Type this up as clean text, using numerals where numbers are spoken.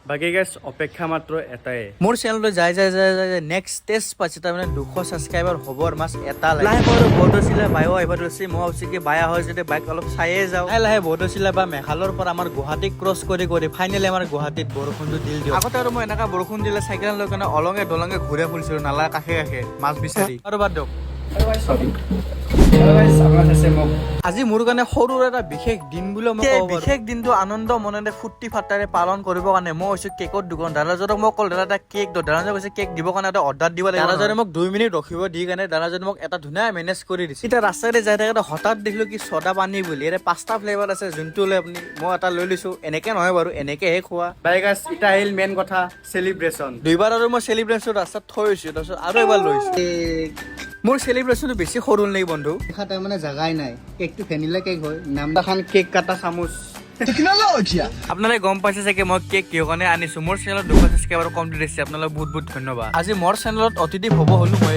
বাকী গাইছ অপেক্ষা মাত্ৰ এটাই মোৰ চেনেলটো যাই নেক্সট ষ্টেজ পাইছে তাৰমানে 200 ছাবস্ক্ৰাইবাৰ হ'বৰ মাছ এটা লাহে লাহে বহুত হৈছিলে বায়ো আহিব ধৰিছে মই ভাবিছোঁ কি বায়া হয় যদি বাইক অলপ চায়ে যাওঁ লাহে লাহে বহুত হৈছিলে বা মেঘালয়ৰ পৰা আমাৰ গুৱাহাটীক ক্ৰছ কৰি ফাইনেলি আমাৰ গুৱাহাটীত বৰষুণটো দিল আগতে আৰু মই এনেকা বৰষুণ দিলে চাইকেল লৈ কেনে অলঙে দলঙে ঘূৰে ফুৰিছিলোঁ নালা কাষে কাষে মাছ বিচাৰি আৰু বাদ দিয়ক আজি মোৰ কাৰণে সৰু এটা বিশেষ দিন বুলি মই ক'ব পাৰোঁ বিশেষ দিনটো আনন্দ মনেৰে ফূৰ্তি ফাৰ্তাৰে পালন কৰিবৰ কাৰণে মই হৈছোঁ কেকৰ দোকান দাদাজনক মই ক'ল দাদা এটা কেক দিওঁ দাদাজনে কৈছে কেক দিবৰ কাৰণে এটা অৰ্ডাৰ দিব লাগিব দাদাজনে মোক 2 মিনিট ৰখিব দি কাৰণে দাদাজনে মোক এটা ধুনীয়া মেনেজ কৰি দিছে এতিয়া ৰাস্তাৰে যাই থাকোঁতে হঠাৎ দেখিলোঁ কি ছটা পানী বুলি ইয়াতে 5টা ফ্লেভাৰ আছে যোনটো লৈ আপুনি মই এটা লৈ লৈছোঁ এনেকে নহয় বাৰু এনেকেহে খোৱা বাই গাইছ এতিয়া আহিল মেইন কথা চেলিব্ৰেশ্যন দুইবাৰ আৰু মই চেলিব্ৰেশ্যন ৰাস্তাত থৈ হৈছোঁ তাৰপিছত আৰু এবাৰ লৈছোঁ মোৰ চেলিব্ৰেশ্যনটো বেছি সৰু নেকি বন্ধু তাৰ মানে জাগাই নাই কেকটো ভেনিলা কেক হয় নাম এখন কেক কাটা চামুচ আপোনালোকে গম পাইছে চাগে মই কেক কিহৰ কাৰণে আনিছো মোৰ চেনেলত 200 ছাবস্ক্ৰাইবাৰ কমপ্লিট হৈছে আপোনালোক বহুত বহুত ধন্যবাদ আজি মোৰ চেনেলত অতিথি হ'ব হলো মই